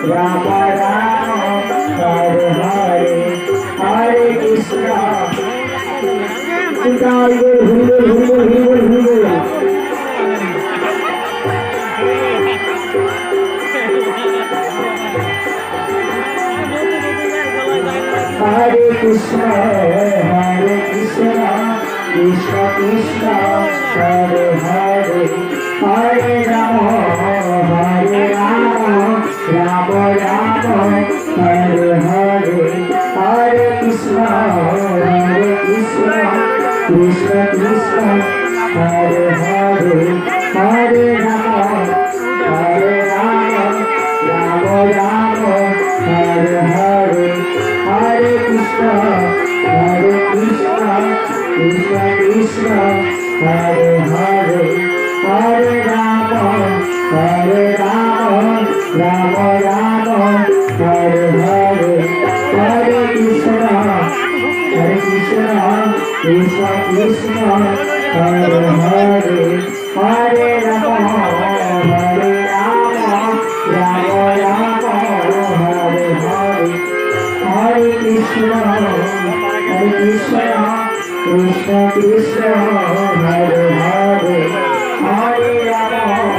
Rama Rama Hare Hare Hare Krishna Hare Krishna Krishna Krishna Hare Hare Hare Rama Rama Rama Hare Hare Hare Krishna Krishna Krishna Hare Hare Hare Rama Rama Rama Hare Hare Hare Krishna Krishna Krishna Hare Hare Hare Rama Rama Rama Hare Hare Hare Krishna Krishna Krishna Hare Hare Hare Rama Rama Rama Hare Hare Hare Krishna Krishna Krishna Hare Hare Hare Rama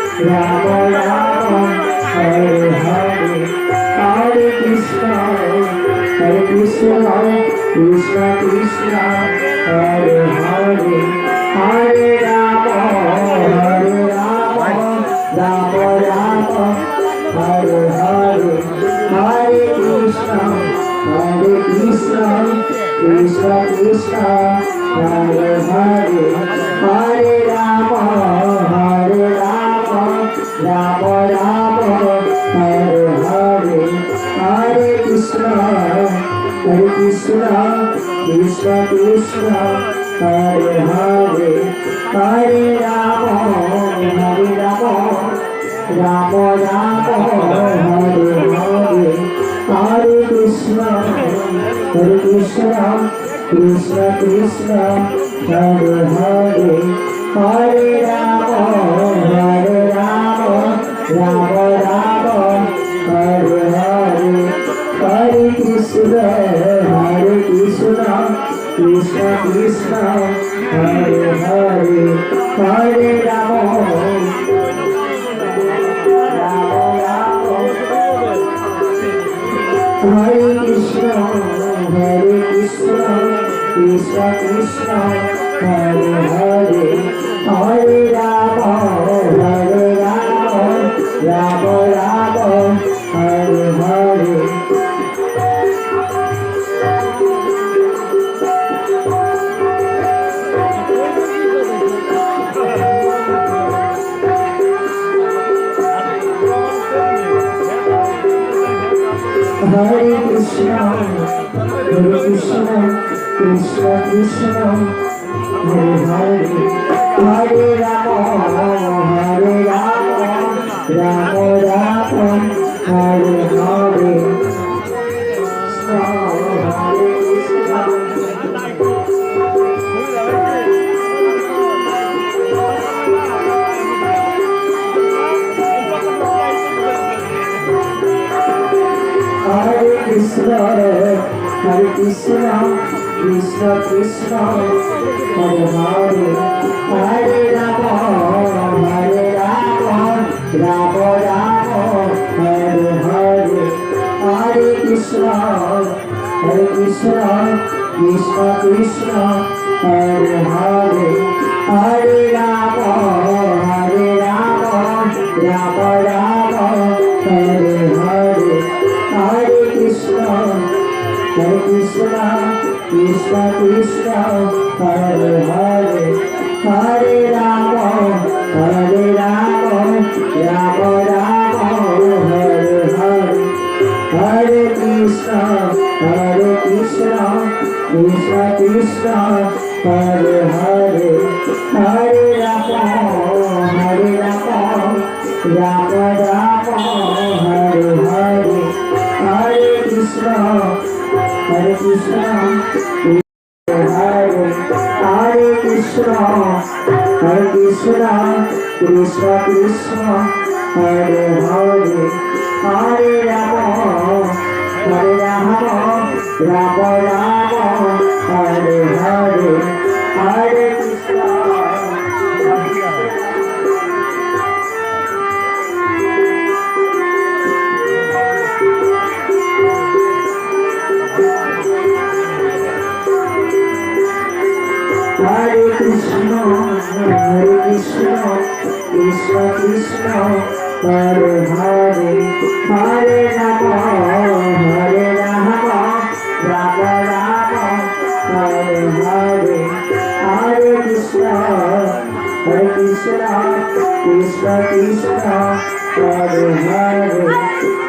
Rama Rama Hare Hare Hare Krishna Krishna Krishna Hare Hare Hare Rama Rama Rama Hare Hare Hare Krishna Krishna Krishna Hare Hare Hare Rama Rama Rama Hare Hare Hare Krishna Krishna Krishna Hare Hare Hare Rama Rama Rama Hare Hare Hare Krishna Krishna Krishna Hare Hare Hare Rama Rama Rama Hare Hare Hare Krishna Krishna Krishna Hare Hare Hare Rama Rama Rama Hare Hare Hare Krishna Krishna Krishna Hare Hare Hare Rama Hare Krishna Krishna Krishna Hare Hare Hare Rama Rama Rama Hare Hare Hare Krishna Krishna Krishna Hare Hare Hare Rama Rama Rama Hare Hare Krishna Krishna Krishna Hare Hare Hare Rama Rama Rama Hare Hare Hare Krishna Krishna Krishna Hare Hare Hare Rama Rama Rama Hare Hare Hare Krishna Krishna Krishna Hare Hare Hare Rama Rama Rama Hare Hare Hare Krishna Krishna Krishna Hare Hare Hare Rama Rama Krishna Krishna Krishna Hare Hare Hare Rama Rama Rama Hare Hare Hare Krishna Hare Krishna, Krishna Krishna, Hare Hare, Hare Rama, Rama Rama, Hare Hare, Hare Krishna, Krishna Krishna, Hare Hare,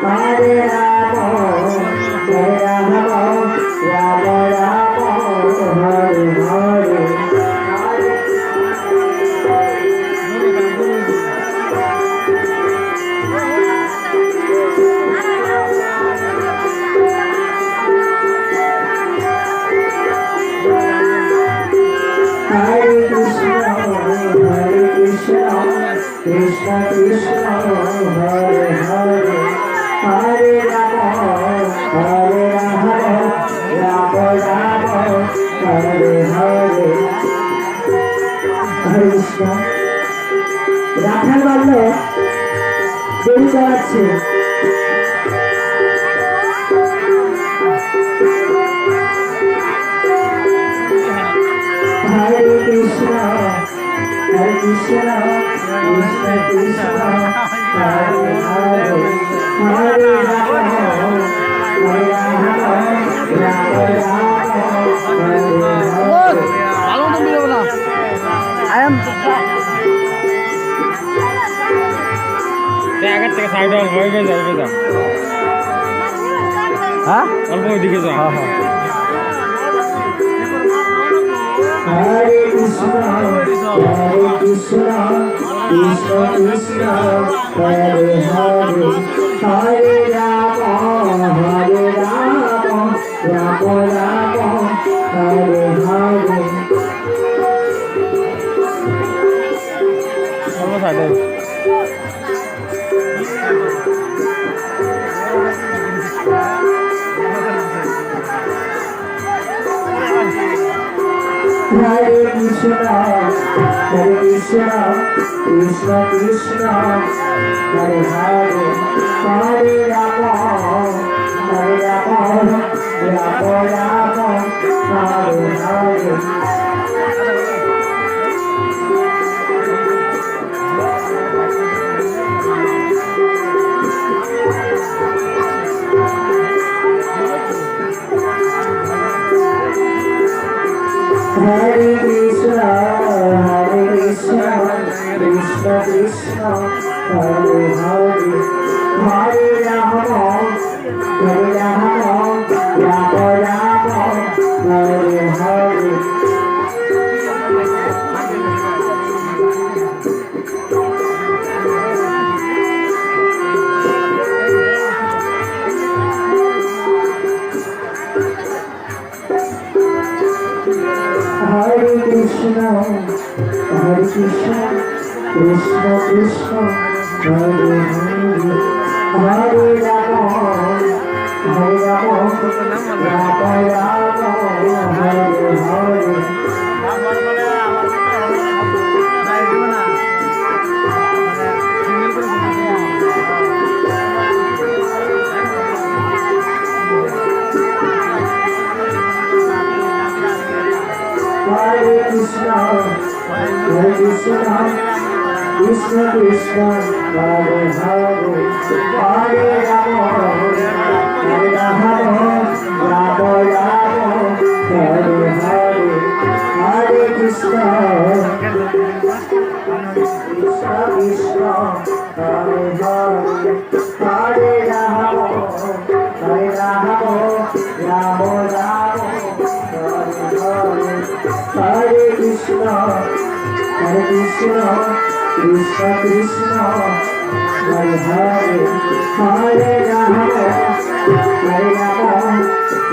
Hare Rama, Rama Rama, Hare Hare. Hare Krishna, Krishna Krishna, Hare Hare, Hare Rama, Rama Rama, Hare Hare. Hare Krishna. রাখাল বলল দেরি করাচ্ছে Hare Krishna, Krishna Krishna, Hare Hare, Hare Rama, Rama Rama, Hare Hare. আগের থেকে side হয়ে যাও হ্যাঁ অল্প ওইদিকে যাও হ্যাঁ হ্যাঁ Hare Krishna, Krishna Krishna, Hare Hare, Hare Rama, Rama Rama, Hare Hare. অল্প side Hare Krishna, Krishna Krishna, Hare Hare, Hare Rama, Rama Rama, Hare Hare. Hare Krishna, Krishna Krishna, Hare Hare, Hare Rama, Rama Rama, Hare Hare. Hare Krishna, Krishna Krishna, Hare Hare, Hare Rama, Rama Hare Hare. Hare Krishna, Krishna Krishna, Hare Hare, Hare Rama, Rama Rama, Hare Hare, Hare Krishna, Krishna, Hare Hare, Hare Rama, Rama Rama, Hare Krishna, Krishna Krishna, Hare Hare, Hare Rama,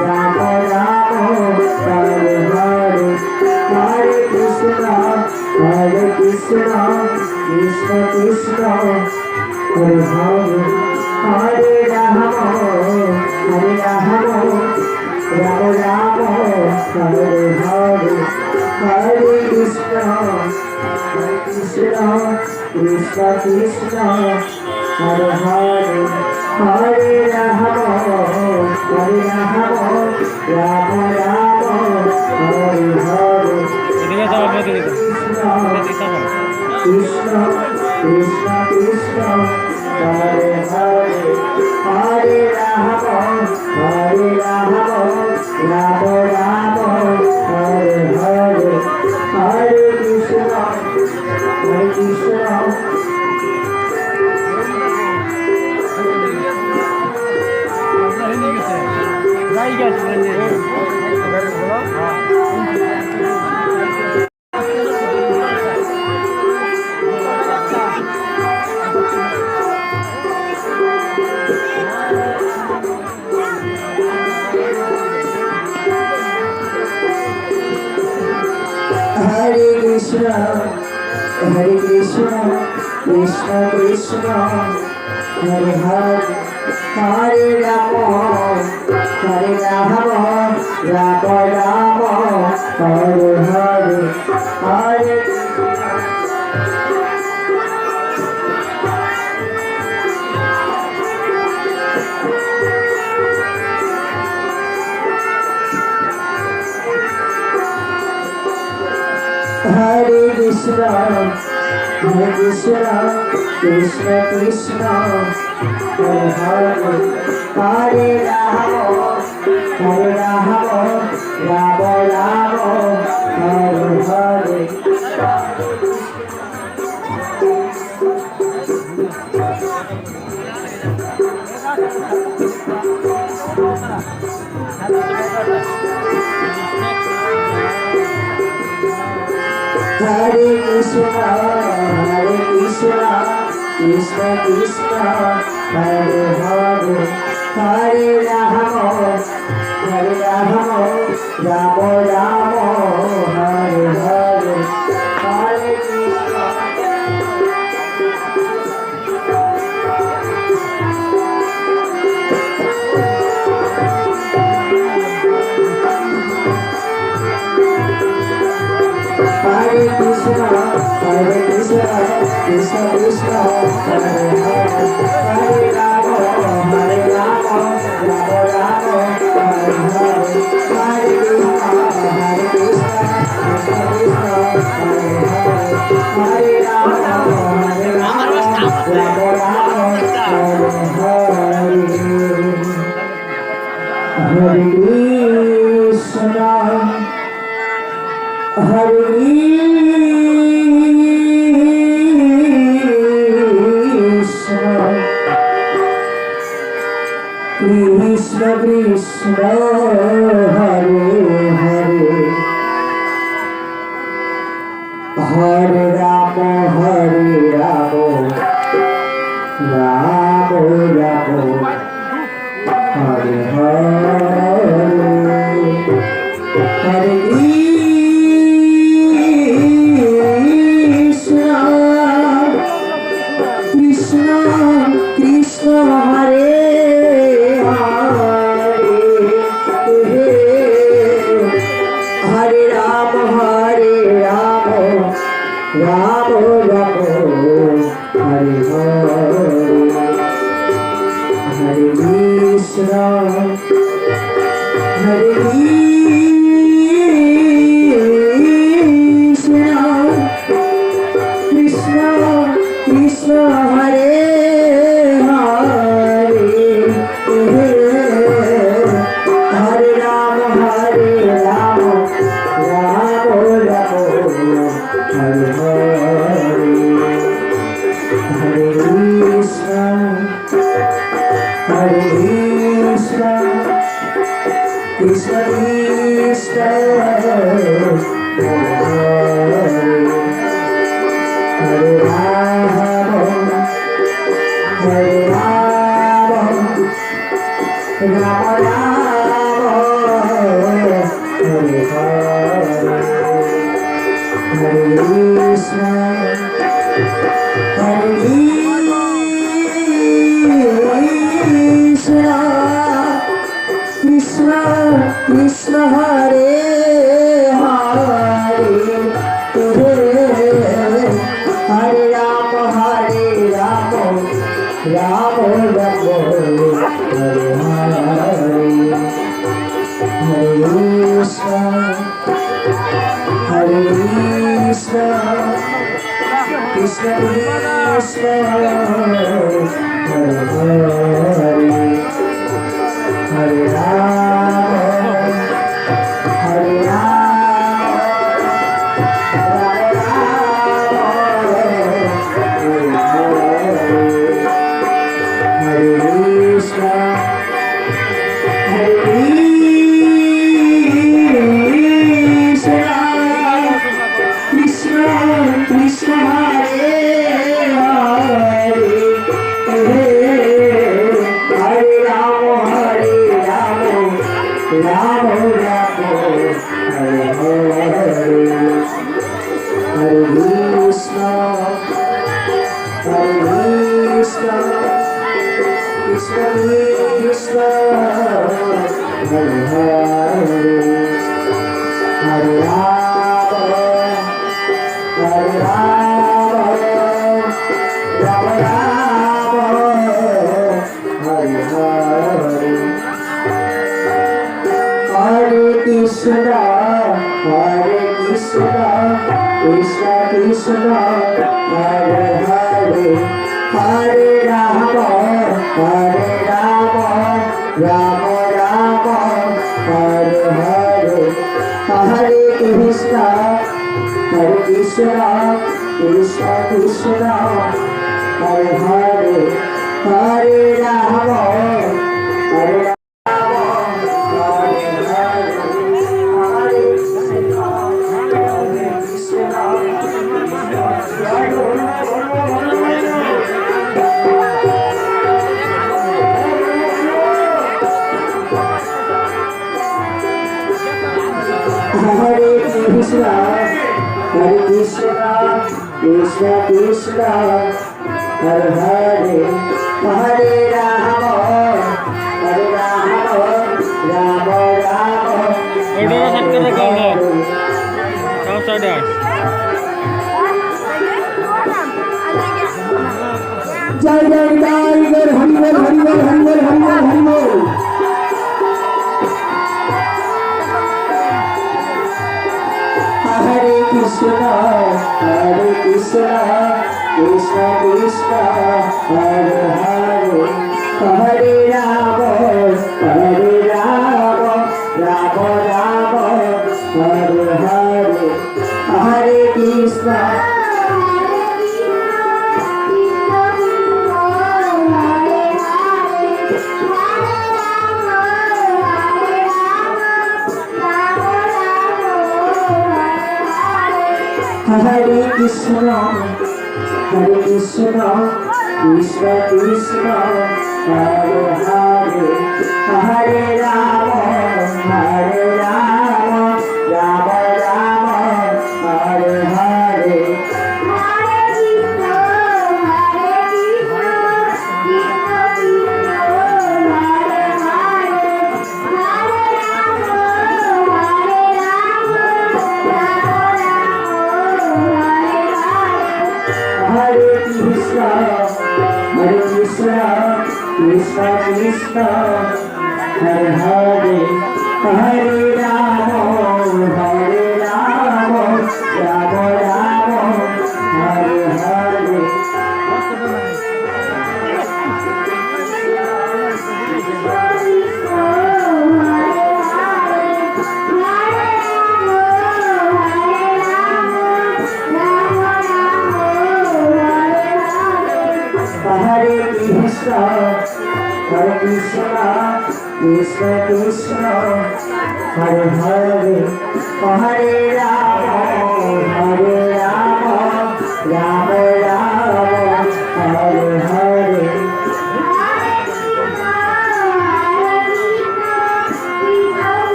Rama Rama, Hare Hare, Hare Krishna, Krishna Krishna Krishna Krishna Hare Hare Hare Rama Hare Rama Rama Rama Hare Hare Hare Krishna Krishna Krishna Krishna Hare Hare Hare Rama Hare Rama Rama Rama Hare Hare এদিকে যাও এদিকে যাও এদিকে যাও কৃষ্ণ কৃষ্ণ কৃষ্ণ হরে হরে হরে রাম হরে রাম রাম রাম হরে হরে হরে কৃষ্ণ যাই গেছে Hare Krishna, Hare Krishna, Krishna Krishna, Hare Hare, Hare Rama, Hare Rama, Rama Rama, Hare Hare, Hare Hare Krishna, Hare Krishna, Krishna Krishna, Hare Hare, Hare Rama, Hare Rama, Rama Rama, Hare Hare. Hare Krishna, Hare Krishna, Krishna Krishna, Hare Hare, Hare Rama, Hare Rama, Rama Rama, Hare Hare, Hare Krishna. Hare Krishna, Hare Krishna, Krishna Krishna, Hare Hare, Hare Rama, Hare Rama, Rama Rama, Hare Hare, Hare Krishna, Hare Krishna, Krishna Krishna, Hare Hare, Hare Rama, Hare Rama, Rama Rama, Hare Hare, Hare Krishna. Hare Krishna, Krishna Krishna, Hare Hare, Hare Rama, Hare Rama, Rama Rama, Hare Hare, Hare Krishna, Krishna Hare Hare, Hare Rama, Hare Rama, Rama Rama, Hare Hare, Hare Krishna, Hare Krishna, Krishna Hare Hare, Hare Rama, Hare Rama, Rama Rama, Hare Hare, Hare Krishna, Hare Krishna, Krishna Krishna, Hare Hare Rama, Hare Rama, Rama Rama, Hare Hare,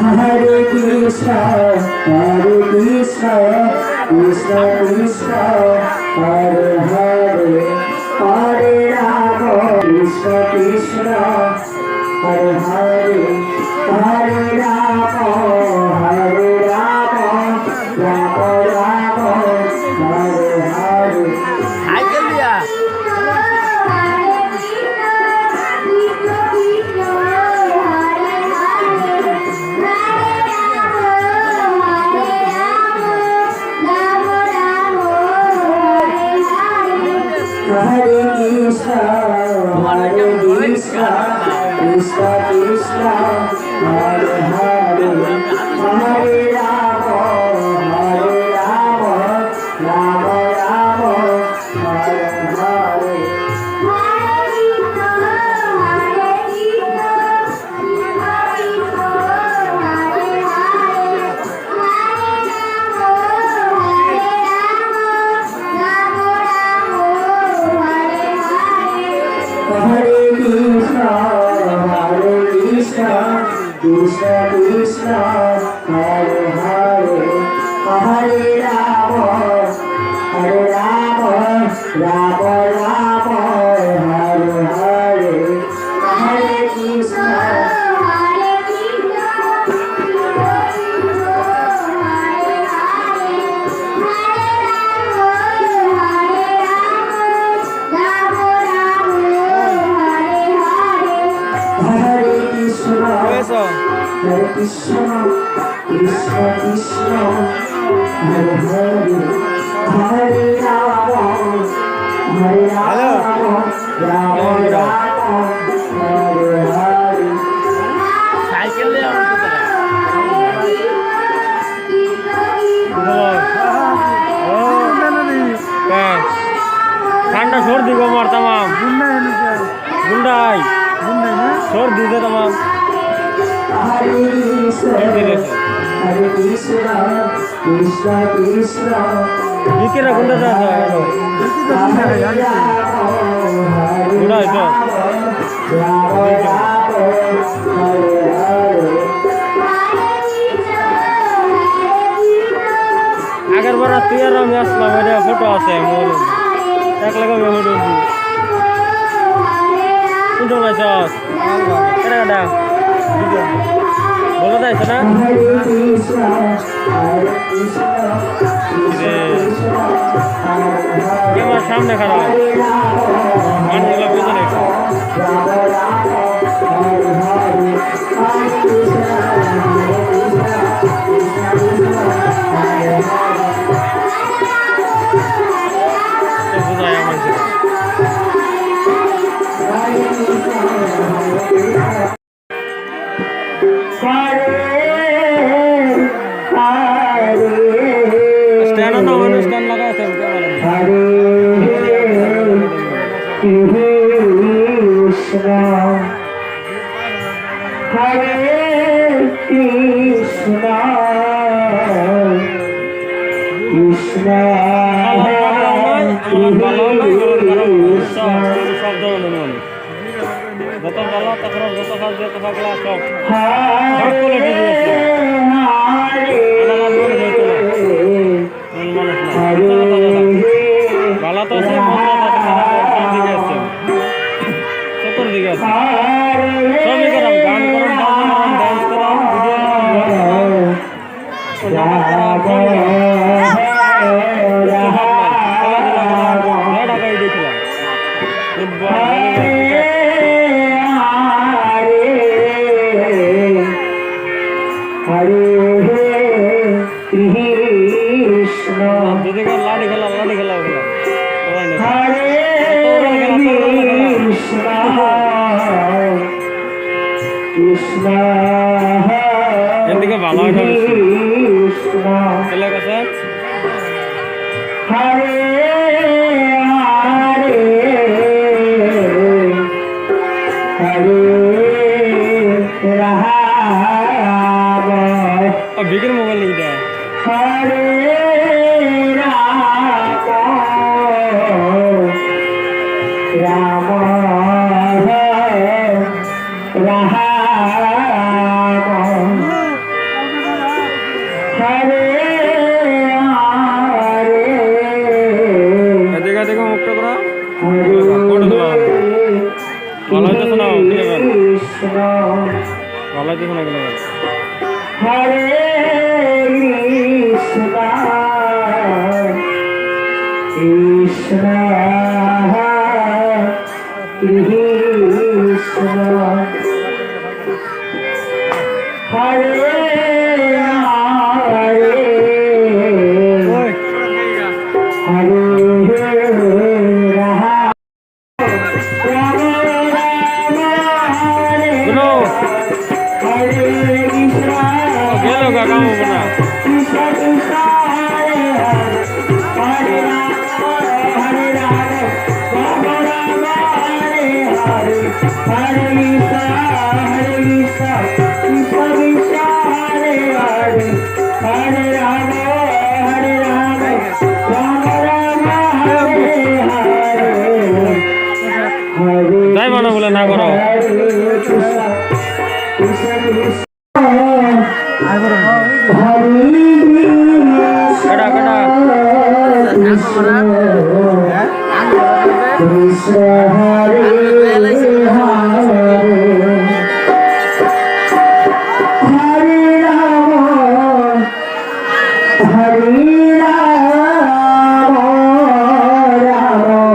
Hare Krishna, Krishna Krishna, Hare Hare, Hare Rama, Krishna Krishna, Hare Hare, Hare Rama, Hare Rama, Rama Rama, Hare Hare. Cycle দিয়া Hare Krishna, Krishna Krishna, Hare Hare, Hare Rama, Hare Rama, Rama Rama, Hare Hare. Hare Krishna, Krishna Krishna, Hare Hare, Hare Rama, Rama Rama, Hare Hare, Hare Krishna. Hare Krishna, হয়েছ Hare Krishna, Krishna Krishna, Hare Hare, Hare Rama, Hare Rama, Rama Rama, Hare Hare. Cycle দিয়ে আমার কোথায় ঠান্ডা সর্দি গো মার তামাম গুন্ডাই সর্দি দে তামাম Hare Krishna, Hare Krishna, Krishna Krishna, বিকেরা গুন্ডা যা Hare Rama, গুন্ডা Hare হইতো Rama, Rama Rama, Hare Hare. আগের বার তুই আর আমি আসলাম এটা ফটো আছে মোর এক লাগা আমি ফটো কোনটা নাই চাস এটা কাটা বলো তাই না Hare Krishna, Hare Krishna, Krishna Krishna, Hare Hare. আমার সামনে খারাপ Hare Rama, মানুষগুলো বুঝে নেই Rama Rama, Hare Hare. Hare Krishna, Hare Krishna, Krishna Krishna, Hare Hare. তো বুঝায় আমার Hare Krishna, Hare Krishna. Stand না মানে স্ট্যান্ড লাগায় আছে Hare Krishna, Hare Krishna, Krishna Krishna, সব ধরনের মানুষ যত ভালো তখন যত কাজ যত থাকলা সব Hare মানুষ না Hare ভালো তো আছে দিকে আছে চতুর দিকে আছে সবই করাম গান করাম ডান্স করাম ঢাকায় দেখলাম দুদিকে লাঠি খেলা ওগুলা Krishna, এদিকে ভালো হয় Krishna, খেলা কথা Hare Hare, Hare Rama, বিকের মোবাইল নিয়ে দেয় Hare Rama, Rama Rama, Krishna ভালো দেখুন এগুলো হরে কৃষ্ণ কৃষ্ণ কৃষ্ণ হরে গেল কাকা না তাই মনে বলে না করো কেডা কেডা কৃষ্ণ হরে হরে রাম হরে রাম রাম রাম হরে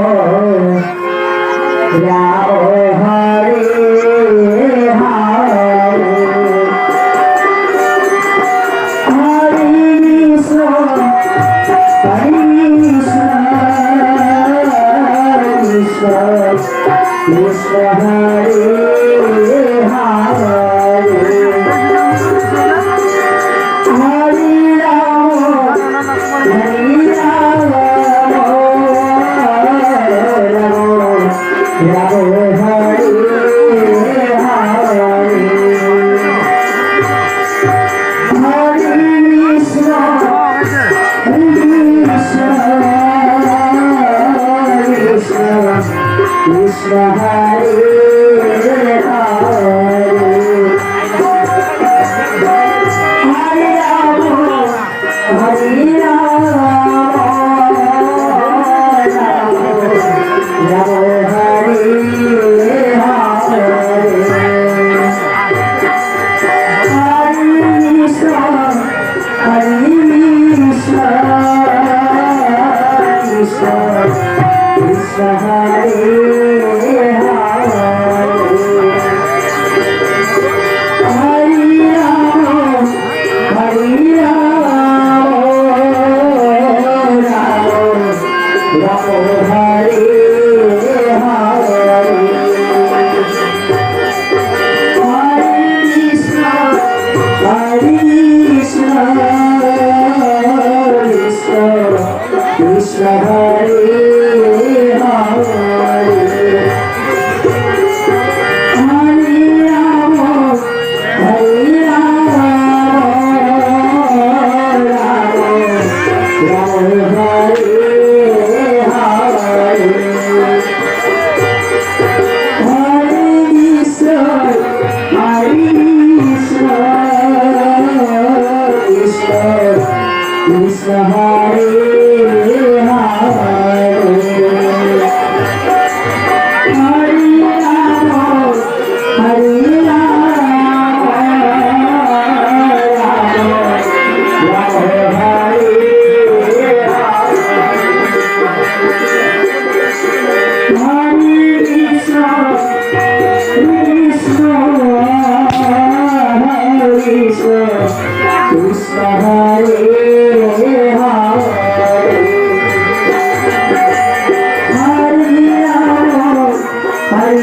Krishna Hare Hare Hare Rama Hare Rama Rama Hare Hare Hare Krishna Krishna Hare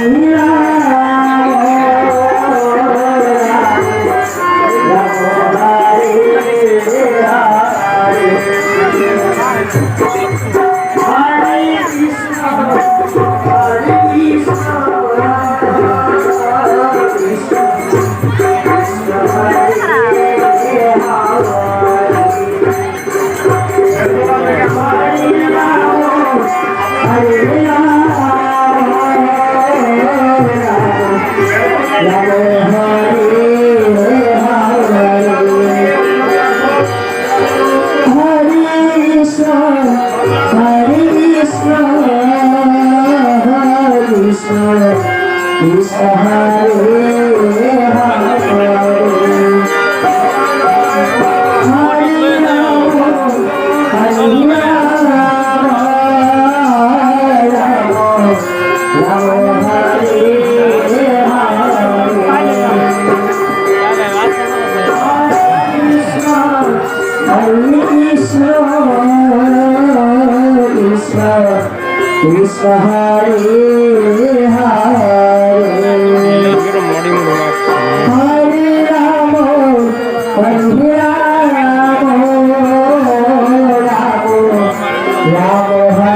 Hare Hare Krishna Hare Krishna Krishna Krishna Hare Hare Hare Rama Rama Rama